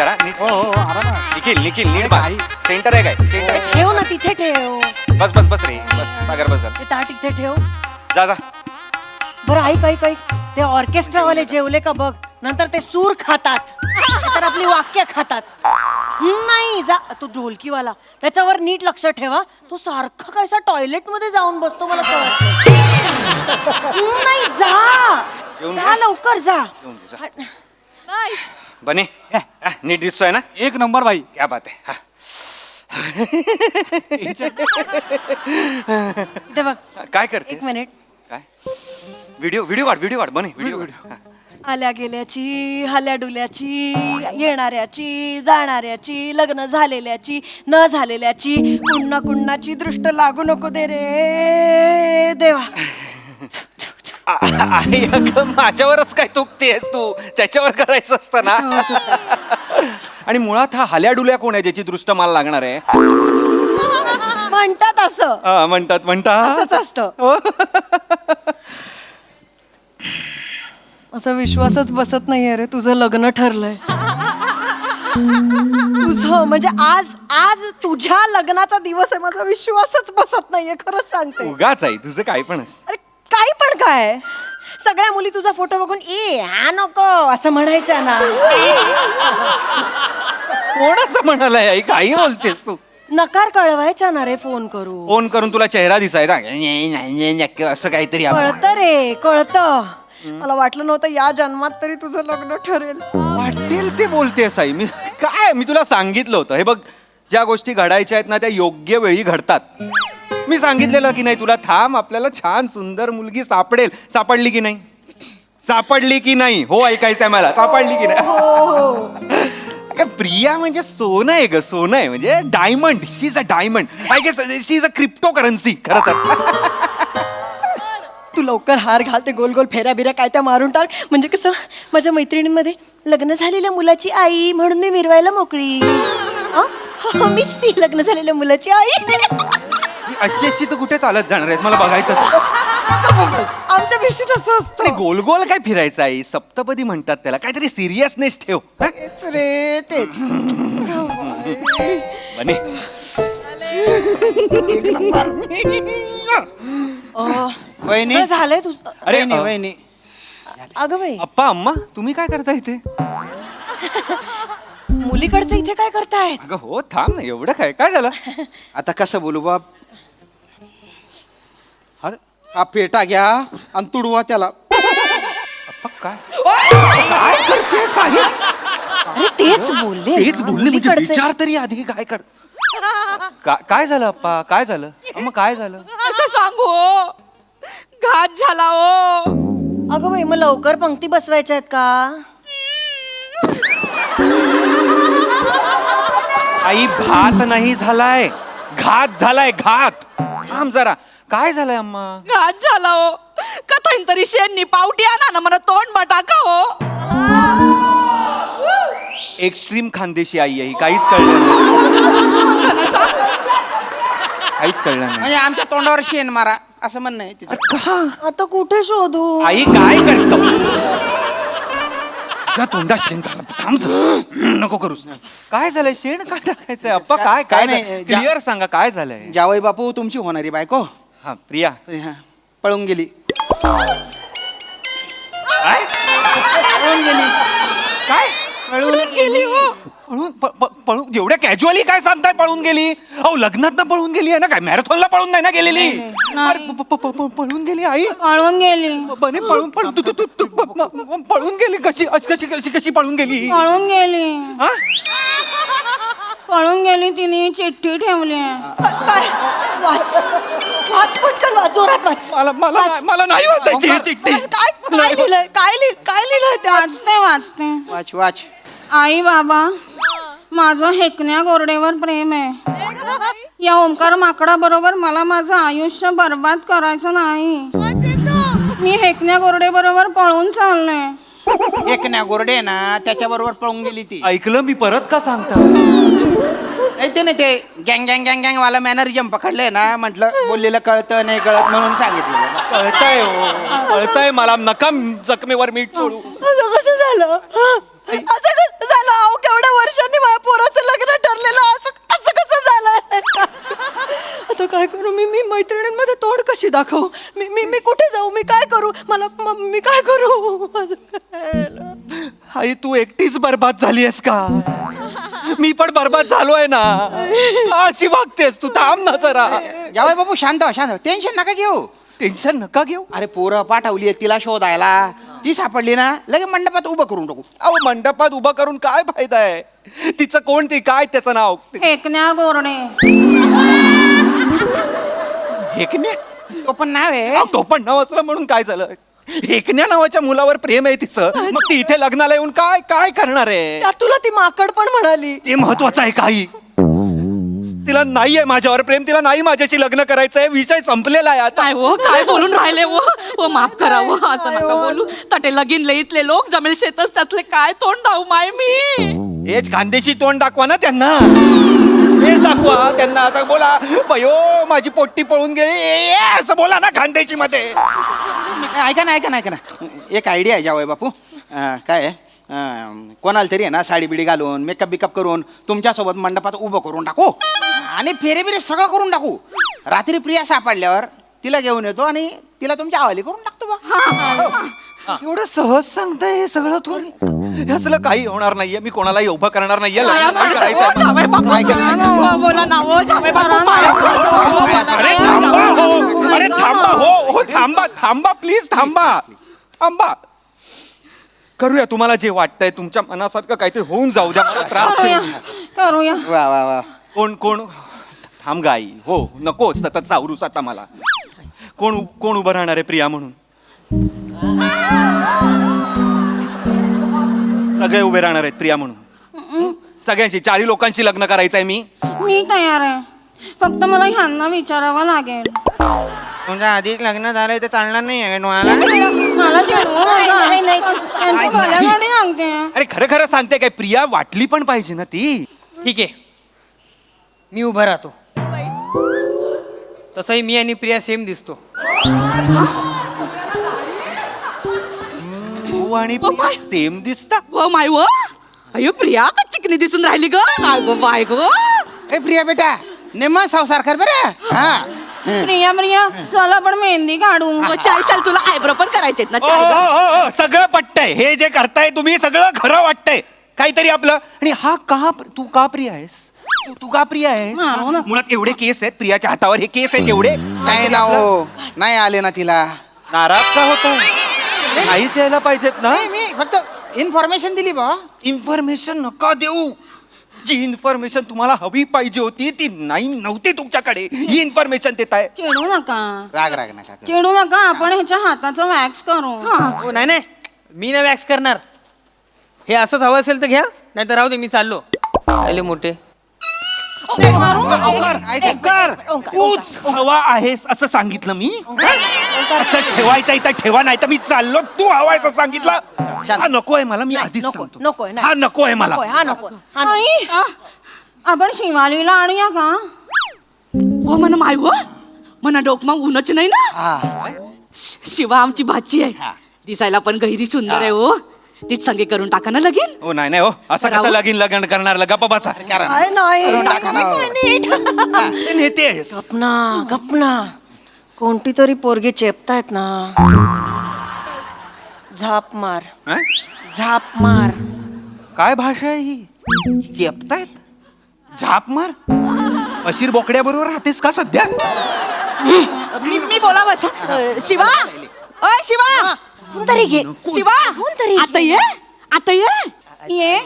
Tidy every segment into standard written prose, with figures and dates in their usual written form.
करा नीट. हो हो आरामात. निखिल नीट बघ. सेंटर आहे काय? सेंटर. ठेव ना तिथे ठेव. बस रे बस. सागर बस. ते ताट इथे ठेव. जा. बरं ऐक ते ऑर्केस्ट्रावाले जेवले का बघ. नंतर ते सूर खातात तर आपली वाक्य खातात. नाही जा तो ढोलकीवाला त्याच्यावर नीट लक्ष ठेवा. तो सारखा कायसा टॉयलेट मध्ये जाऊन बसतो मला कळत नाही. जा लवकर जा. बने नीट दिसतोय ना? एक नंबर भाई. क्या बात आहे. हा. इथे बघ. काय करते? एक मिनिट. काय व्हिडिओ काढ बने व्हिडिओ काढ. आल्या गेल्याची हल्या डुल्याची येणाऱ्याची जाणाऱ्याची लग्न झालेल्याची न झालेल्याची कुणाची दृष्ट लागू नको दे रे देवा. आई अगं माझ्यावरच काय तुकतेस तू. त्याच्यावर करायचं असतं ना. आणि मुळात हा हाल्या डुल्या कोण आहे ज्याची दृष्ट मला लागणार आहे? म्हणतात असं. म्हणतात असंच असतं. असा विश्वासच बसत नाहीये रे. तुझं लग्न ठरलंय. तुझं म्हणजे आज तुझ्या लग्नाचा दिवस आहे. माझा विश्वासच बसत नाहीये खरंच सांगते. उगाच आहे तुझं काय पण असतं. अरे काही पण काय. सगळ्या मुली तुझा फोटो बघून हा नको असं म्हणायच्या ना. कोण असं म्हणालाय आई? काही बोलतेस तू. नकार कळवायच्या ना रे फोन करू. फोन करून तुला चेहरा दिसायचा असं काहीतरी. कळतं रे कळतं. मला वाटलं नव्हतं या जन्मात तरी तुझं लग्न ठरेल. वाटेल ते बोलतेस आई. मी तुला सांगितलं होतं. हे बघ ज्या गोष्टी घडायच्या आहेत ना त्या योग्य वेळी घडतात. मी सांगितलेलं की नाही तुला थांब आपल्याला छान सुंदर मुलगी सापडेल. सापडली की नाही? हो ऐकायचंय मला. सापडली की नाही? प्रिया म्हणजे सोनं आहे ग. सोनं आहे म्हणजे diamond. She is a diamond. I guess she is a crypto currency खरं तर. तू लवकर हार घाल. ते गोल गोल फेऱ्या बिऱ्या काय त्या मारून टाक. म्हणजे कसं माझ्या मैत्रिणींमध्ये लग्न झालेल्या मुलाची आई म्हणून मी मिरवायला मोकळी. मीच ती लग्न झालेल्या मुलाची आई. अशी तू कुठे चालत जाणार आहेस? मला बघायचं. आमच्या भिशीत असं असतं. गोल गोल काय फिरायचं आई? सप्तपदी म्हणतात त्याला. काहीतरी सिरियसनेस ठेव. तेच रे तेच. बने वहिनी झालंय तुझं. अरे वहिनी. अगं बाई अप्पा अम्मा तुम्ही काय करता इथे? मुलीकडचं इथे काय करतायत? अगं हो थांब ना. एवढं काय झालं? आता कसं बोलू बाप. अरे हा पेटा घ्या आणि तुडवा त्याला. अप्पा काय करतेस आई? अरे तेच बोलले म्हणजे विचार तरी आधी काय कर. काय झालं अप्पा? काय झालं अम्मा? काय झालं? असं सांगू घात झाला हो. अगं बाई मग लवकर पंक्ती बसवायच्या आहेत का? आई भात नाही झालाय. घात झालाय. घात. थांब जरा. काय झालंय अम्मा? घात झाला हो. कथाईन तरी शेणनी पावटी आणा ना मला तोंड टाका हो. एक्स्ट्रीम खानदेशी आई आहे. काहीच कळलं नाही. काहीच कळलं नाही. म्हणजे आमच्या तोंडावर शेण मारा असं म्हणणं आहे तिचं. आता कुठे शोधू? आई काय करतो? त्या तोंडात शेण थांब जरा. नको करूस. काय झालंय? शेण काय टाकायचंय अप्पा? काय काय नाही नाही. क्लिअर सांगा काय झालंय? जावई बापू तुमची होणारी बायको हा प्रिया पळून गेली. काय पळून गेली. काय पळून गेली. पळून एवढ्या कॅज्युअली काय सांगताय? पळून गेली? अहो लग्नात ना पळून गेली आहे ना? काय मॅरेथॉनला पळून नाही ना गेलेली? पळून गेली आई? पळून गेली. बने पळून पळून गेली. कशी पळून गेली? पळून गेली. हा? पळून गेली. तिने चिठ्ठी ठेवली. काय? वाच पटकन वाच. जोरात वाच. मला नाही वाचायची ही चिठ्ठी. काय लिहिलंय त्यात? वाचते. वाच. आई बाबा माझं हेकण्या गोरडेवर प्रेम आहे. या ओंकार माकडा बरोबर मला माझं आयुष्य बर्बाद करायचं नाही. मी हेकण्या गोरडे बरोबर पळून चालले. एक ना गोरडे ना त्याच्या बरोबर पळून गेली ती. ऐकलं मी परत का सांगता? ते ना ते गँग गँग गँग गँग वाला मॅनरिजम पकडलंय ना. म्हटलं बोललेलं कळतं नाही कळत म्हणून सांगितलं. कळतंय हो. कळतंय मला. नका जखमेवर मीठ सोडू. असं कसं झालं? अहो केवढ्या वर्ष दाखवू? मी मी मी कुठे जाऊ? मी काय करू? मी काय करू? माझं काय झालं? आई तू एकटीच बर्बाद झाली आहेस का? मी पण बर्बाद झालोय ना. अशी वागतेस तू, थांब ना जरा. जावई बापू शांत व्हा, शांत व्हा. टेन्शन नका घेऊ. टेन्शन नका घेऊ. अरे पोरं पाठवली आहेत तिला शोधायला, ती सापडली ना लगे मंडपात उभं करून टाकू. अहो मंडपात उभा करून काय फायदा आहे? तिचं कोण, ती काय त्याचं नाव? फेकण्या गोरडे. हेकण्या? तो पण नाव आहे. अहो, तो पण नाव असलं म्हणून काय झालं? हेकण्या नावाच्या मुलावर प्रेम आहे तिचं, मग ती इथे लग्नाला येऊन काय काय करणार आहे? त्यात तुला ती माकड पण म्हणाली. ते महत्वाचं आहे काही. तिला नाहीये माझ्यावर प्रेम, तिला नाही माझ्याशी लग्न करायचंय, विषय संपलेला आहे आता. काय हो, काय बोलून राहिले हो माफ करा हो, असं नका बोलू. तटे लगीन लईतले लोक जमेल शेतच त्यातले काय तोंड दाऊ माय मी. हेच खानदेशी तोंड दाखवा ना त्यांना, हेच दाखवा त्यांना. असं बोला, भयो माझी पोट्टी पळून गेली असं बोला ना खानदेशी मध्ये. ऐका ना, ऐका ना, ऐका ना. एक आयडिया आहे जावई बापू. काय आहे, कोणाला तरी आहे ना साडी बिडी घालून मेकअप बिकअप करून तुमच्यासोबत मंडपात उभं करून टाकू आणि फेरे बिरे सगळं करून टाकू. रात्री प्रिया सापडल्यावर तिला घेऊन येतो आणि तिला तुमच्या हवाली करून टाकतो बा. एवढं सहज सांगताय हे सगळं तू? हे असलं काही होणार नाहीये, मी कोणालाही उभं करणार नाहीये. लग्न नाही करायचं. जावई बापू, बोला ना हो, जावई बापू पाया पडतो. अरे थांबा हो, अरे थांबा हो, हो थांबा, थांबा प्लीज, थांबा थांबा. करूया तुम्हाला जे वाटतंय, तुमच्या मनासारखं काहीतरी होऊन जाऊ द्या, मला त्रास करूया नाही. करूया. वा वा वा. कोण कोण? थांब गाई, हो नको सतत चावरूस आता मला. कोण कोण उभं राहणार आहे प्रिया म्हणून? सगळे उभे राहणार आहेत प्रिया म्हणून. सगळ्यांशी, 4 लोकांशी लग्न करायचंय मी. मी तयार आहे, फक्त मला ह्यांना विचारावं लागेल. तुमच्या आधीच लग्न झालंय तर चालणार नाही तुम्हाला? मला चिडवू नका. त्यांचं भल्यासाठी सांगते. अरे खरं खरं सांगते काय, प्रिया वाटली पण पाहिजे ना ती. ठीक आहे, मी उभा राहतो. तसंही मी आणि प्रिया सेम दिसतो. तू आणि प्रिया सेम दिसता. हो माय व, अयो प्रिया का चिकनी दिसून राहिली ग. काय गो बाय गो. ए प्रिया बेटा, नेमं संसार कर बरं. हा प्रिया प्रिया चला आपण मेहंदी काढू. चल चल, तुला आयब्रो पण करायचे ना. ओ, ओ, ओ, सगळं पटतंय, हे जे करताय तुम्ही सगळं खरं वाटतंय काहीतरी आपलं. आणि हा का, तू का प्रिया आहेस? तू का प्रिया आहेस? मारू ना. मुळात एवढे केस आहेत प्रियाच्या हातावर, हे केस आहेत एवढे. नाही ना हो, नाही आले ना तिला. नाराज का होता? नाहीच यायला पाहिजेत ना. नाही, मी फक्त इन्फॉर्मेशन दिली बा. इन्फॉर्मेशन नका देऊ. जी इन्फॉर्मेशन तुम्हाला हवी पाहिजे होती ती नव्हती तुमच्याकडे. ही इन्फॉर्मेशन देताय. चिडू नका, राग राग नका करू. चिडू नका. आपण ह्याच्या हाताचं वॅक्स करू. हो नाही नाही, मी नाही वॅक्स करणार. हे असंच हवं असेल तर घ्या, नाही तर राहू दे, मी चाललो. आले मोठे. तूच हवा आहेस असं सांगितलं मी. असं ठेवायचं इथं ठेवा, नाही तर मी चाललो. तू हवा असं सांगितलं. हा नको आहे मला, मी आधीच नको, सांगतो. नकोय, नाही. हा नको आहे मला. नकोय, हा नको. आई, आपण शिवालीला आणूया का? हो म्हणा माय व, म्हणा डोक मग ऊनच नाही ना. हा. शिवा आमची भाची आहे, दिसायला पण गहिरी सुंदर आहे हो. तीच संगे करून टाका ना लगीन. हो नाही नाही हो, असं कसं लग्न करणार? गप्पा बसा. काय नाही. टाका ना. काय नीट. ते नेतेस. गपना कोणती तरी पोरगी चेपतायत ना. झाप मार, हा? झाप मार. काय भाषा आहे ही? चेपतायत? झाप मार? अशीर बोकड्या बरोबर राहतेस का सध्या? मी बोला बस. शिवा, अय शिवा, कोणतरी घे. शिवा, कोणतरी आता ये, आता ये. ये.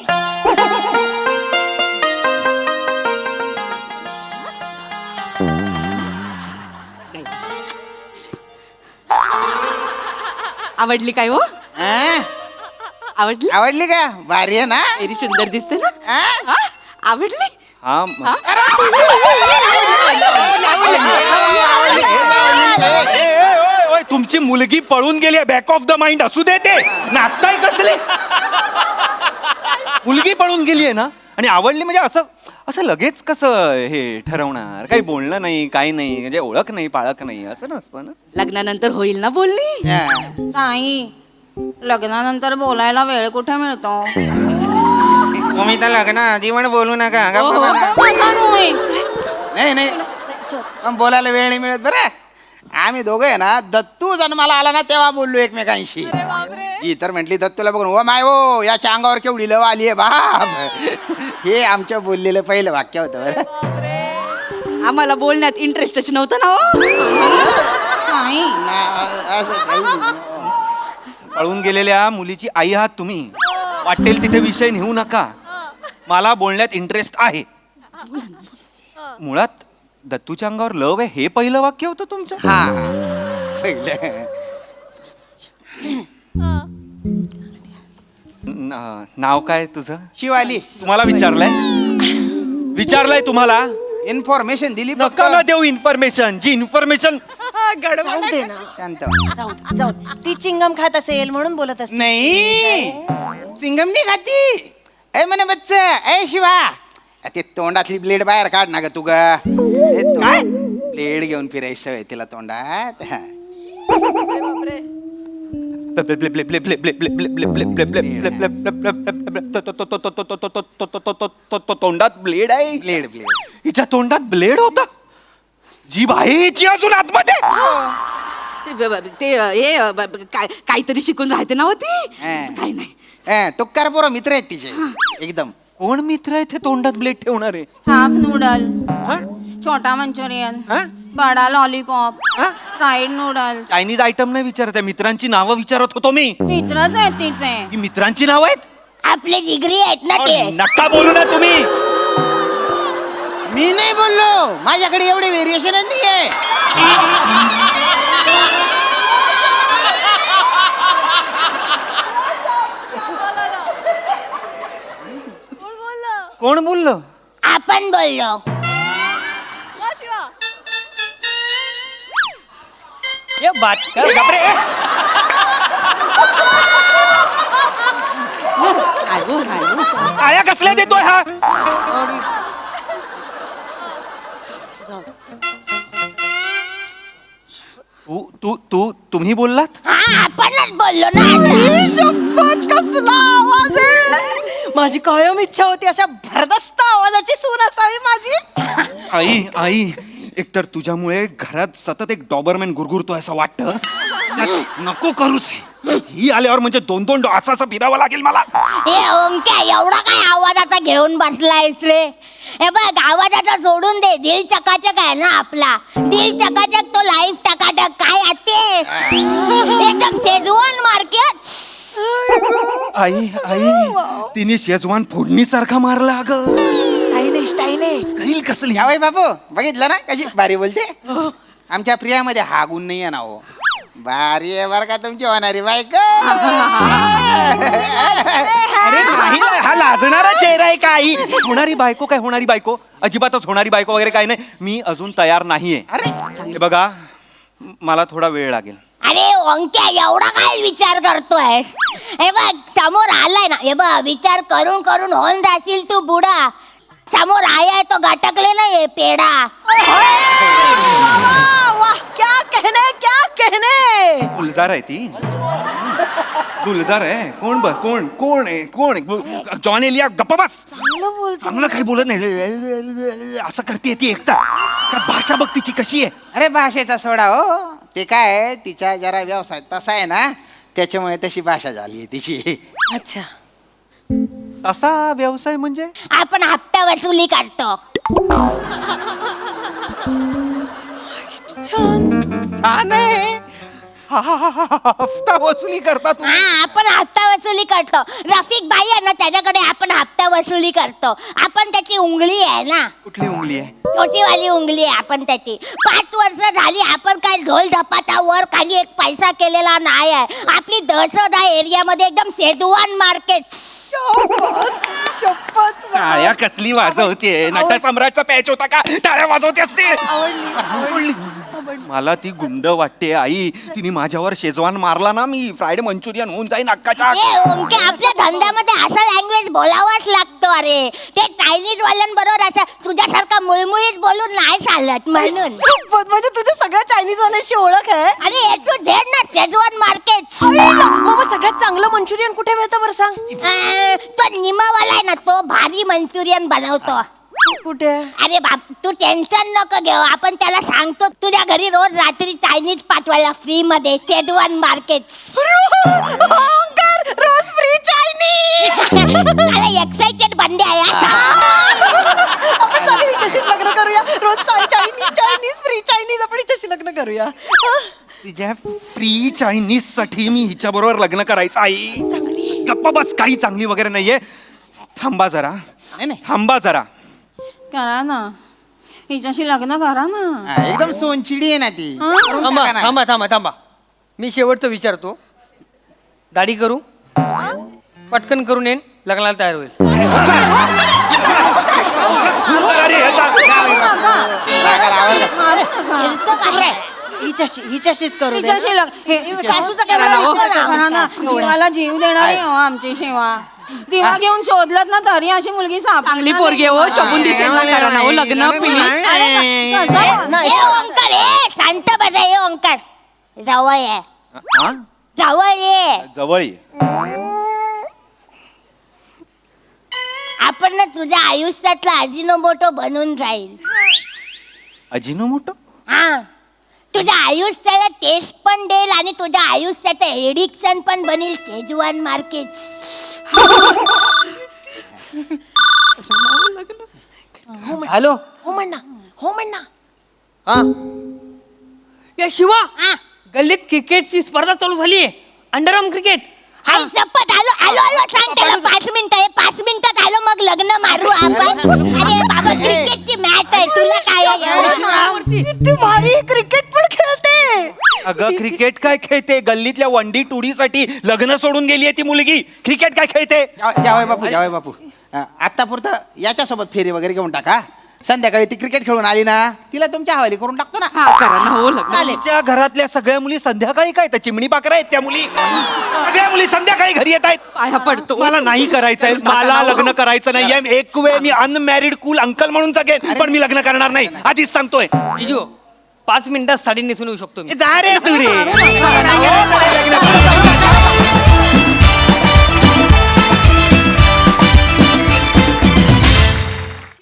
आवडली काय हो? हा? आवडली? आवडली का? भारी आहे ना. गहिरी सुंदर दिसते ना. हा? हा? आवडली? हा तुमची मुलगी पळून गेली, बॅक ऑफ द माइंड असू दे. ते नाचताय कसले? मुलगी पळून गेली आहे ना, आणि आवडली म्हणजे असं असं लगेच कसं हे ठरवणार? काही बोलणं नाही, काही नाही, म्हणजे ओळख नाही, पाळख नाही, असं नसतं ना. लग्नानंतर होईल ना बोलणी. हा. नाही, लग्नानंतर बोलायला वेळ कुठे मिळतो? तुम्ही तर लग्न आधी पण बोलू नका. हो, गप्पा हो. बना. माझा नोय. नाही नाही, पण बोलायला वेळ नाही मिळत बरं. आम्ही दोघं आहे ना दत्तू जन्माला आला ना तेव्हा बोललो एकमेकांशी. ही तर म्हटली दत्तूला बघून ओ माय ओ याच्या अंगावर केवढी लव आली आहे बाप. हे आमच्या बोललेलं पहिलं वाक्य होतं बरं. आम्हाला बोलण्यात इंटरेस्टच नव्हतं ना हो. नाही असं काही नाही. पळून गेलेल्या मुलीची आई आहात तुम्ही. वाटेल तिथे विषय नेऊ नका. मला बोलण्यात इंटरेस्ट आहे. मुळात दत्तूच्या अंगावर लव आहे हे पहिलं वाक्य होतं तुमचं. हा पहिलं. नाव काय तुझं? शिवाली तुम्हाला विचारलंय तुम्हाला. इन्फॉर्मेशन दिली नका ना देऊ इन्फॉर्मेशन. जी इन्फॉर्मेशन जाऊ दे ना, शांत. जाऊ दे. ती चिंगम खात असेल म्हणून बोलत असेल. नाही चिंगम नाही खाती. ए म्हणे बच्च ए शिवा ते तोंडातली ब्लेड बाहेर काढ ना ग तू ग. काय ब्लेड घेऊन फिरायची सवय तिला तोंडात. तोंडात ब्लेड आहे. ब्लेड ब्लेड हिच्या तोंडात ब्लेड होता. जीभ आहे हिची अजून आतमध्ये. काहीतरी शिकून राहते ना होती. काही नाही. टुक्कार पोरं मित्र आहेत तिचे एकदम. कोण मित्र आहे ते तोंडात ब्लेड ठेवणार आहे? हाफ नूडल, हा? छोटा मंचुरियन, हा? बडा लॉलीपॉप, हा? Fried noodle. चायनीज आयटम नाही विचारत आहे. मित्रांची नावं विचारत होतो मी. मित्रच आहेत तिचे. ही मित्रांची नावं आहेत. आपले जिगरी आहेत ना ते. नका बोलू ना तुम्ही. मी नाही बोललो. माझ्याकडे एवढे व्हेरिएशन नाहीये. कोण बोललं? आपण बोललो. ये बात कर बापरे. आया कसल्या देतोय हा? तुम्ही बोललात? हा आपणच बोललो ना आता. शपथ, कसला आवाज आहे. माझी कायम इच्छा होती अशा भरदस्त आवाजाची सून असावी माझी. आई एकतर तुझ्यामुळे घरात सतत एक डॉबरमॅन गुरगुरतोय असं वाटतं. त्यात नको करूच. ही आल्यावर म्हणजे दोन असं फिरावं लागेल मला. ए ओंक्या एवढा काय आवाजाचा घेऊन बसलायस रे. हे बघ आवाजाचा सोडून दे. दिल चकाचक आहे ना आपला. दिल चकाचक तो लाईफ टकाटक काय आते एकदम शेजवान मार्केट. आई तिने शेजवान फोडणीसारखा मारला अगं. स्टाईल कसली हवाय बाबू. बघितलं ना कशी भारी बोलते. आमच्या प्रियामध्ये हा गुण नाही आहे ना हो. भारी आहे बरं का तुमची होणारी बायको. अरे नाही ना, हा लाजणारा चेहरा आहे का आई? होणारी बायको काय होणारी बायको? अजिबातच होणारी बायको वगैरे काय नाही. मी अजून तयार नाहीये. हे बघा मला थोडा वेळ लागेल. अरे ओंक्या एवढा काय विचार करतोय. हे बघ समोर आलाय ना. हे बघ विचार करून करून होऊन जाशील तू बुडा. समोर आहे तो गाटकले ना ये पेडा. वाह, क्या कहने. गुलजार आहे ती. गुलजार आहे. कोण आहे? जॉन एलिया गप्पा बस. चांगलं काही बोलत नाही. असं करते ती एकटा. भाषा बघ तिची कशी आहे. अरे भाषेचा सोडा हो. ते काय आहे, तिच्या जरा व्यवसाय तसा आहे ना त्याच्यामुळे तशी भाषा झाली आहे तिची. अच्छा. तसा व्यवसाय म्हणजे? आपण हप्ता वसुली करतो. छान आहे. हफ्ता वसुली करतात. हा आपण हप्ता वसुली करतो. रफिक भाई आहे ना त्याच्याकडे आपण हप्ता वसुली करतो. आपण त्याची उंगली आहे ना. कुठली उंगली आहे? छोटीवाली उंगली आहे आपण त्याची. 5 वर्ष झाली आपण काय ढोल धपाटा वर खाली एक पैसा केलेला नाही आहे. आपली दहशत आहे एरियामध्ये एकदम शेजवान मार्केट. शपथ. टाळ्या कसली वाजवते? नटसम्राटचा पॅच होता का टाळ्या वाजवते असते? मला ती गुंड वाटते आई. तिने माझ्यावर शेजवान मारला ना मी फ्राईड मंचुरियन होऊन जाईन अक्काच्या. ए ओंके आपल्या धंद्यामध्ये असा लँग्वेज बोलावाच लागतो. अरे ते चायनीज वाल्यांबरोबर असं तुझ्यासारखा मुळमुळीत बोलून नाही चालत म्हणून. शपथ, म्हणजे तुझ्या सगळ्या चायनीज वाल्यांची ओळख आहे. अरे ए टू झेड ना शेजवान मार्केट. मग सगळ्यात चांगलं मंचुरियन कुठे मिळतं बरं सांग? तो निमावाला आहे ना तो भारी मंचुरियन बनवतो. कुठे आहे? अरे बाप तू टेन्शन नको घेऊ आपण त्याला सांगतो तुझ्या घरी रोज रात्री चायनीज पाठवायला फ्री मध्ये शेजवान मार्केट रोज फ्री चायनीज. मला एक्साइटेड बंदे आहे आपण चालेल हिच्याशीच लग्न करूया. रोज चायनीज फ्री चायनीज आपण हिच्याशी लग्न करूया. तिच्या फ्री चायनीज साठी मी हिच्या बरोबर लग्न करायचं आई. गप्पा बस, काही चांगली वगैरे नाहीये. थांबा जरा, नाही. थांबा जरा. करा ना हिच्याशी लग्न करा ना. एकदम सोनचिडी आहे ना ती. थांबा थांबा थांबा थांबा, मी शेवटचं विचारतो. दाढी करू, पटकन करून येईन, लग्नाला तयार होईल. हिच्याशीच करू दे. हिच्याशी सासूचा केवढा विचार करा. करा ना. जीवाला जीव देणारी हो आमची सेवा. दिवा घेऊन शोधलात ना तरी अशी मुलगी चांगली पोरगी आहे, हो चबून दिसेल ना करा ना हो लग्न प्लीज. ओंकार शांत बसा हे ओंकार जवळ आहे हा? जवळ ये जवळ ये. आपण ना तुझ्या आयुष्यातला अजिनोमोटो बनून जाईल. अजिनोमोटो? हा तुझ्या आयुष्याला टेस्ट पण देईल आणि तुझ्या आयुष्याचं एडिक्शन पण बनेल शेजवान मार्केट. हॅलो, हो म्हणा, हो म्हणा. हा या शिवा, हा गल्लीत क्रिकेटची स्पर्धा चालू झाली आहे, अंडरआर्म क्रिकेट. आई शपथ आलो आलो आलो सांग त्याला 5 मिनिटं आहे 5 मिनिटात आलो मग लग्न मारू आपण. अरे बाबा क्रिकेटची मॅच आहे तुला काय आहे? किती भारी क्रिकेट पण खेळते. अगं क्रिकेट काय खेळते? गल्लीतल्या 1D 2D साठी लग्न सोडून गेली ती मुलगी. क्रिकेट काय खेळते? जावय बापू आत्ता पुरतं याच्यासोबत फेरी वगैरे घेऊन टाका. संध्याकाळी ती क्रिकेट खेळून आली ना तिला तुमच्या हवाली करून टाकतो ना. हा करा ना हो लग्न. तिच्या घरातल्या सगळ्या मुली संध्याकाळी काय त्या चिमणी पाकरा आहेत त्या मुली. सगळ्या मुली संध्याकाळी घरी येत आहेत. पाया पडतो. मला नाही करायचंय, मला लग्न करायचं नाहीये. एक वेळ मी अनमॅरिड कूल अंकल म्हणून जगेन, पण मी लग्न करणार नाही, आधीच सांगतोय. जिजू 5 मिनिटात साडी नेसून येऊ शकतो मी. जा रे तू रे.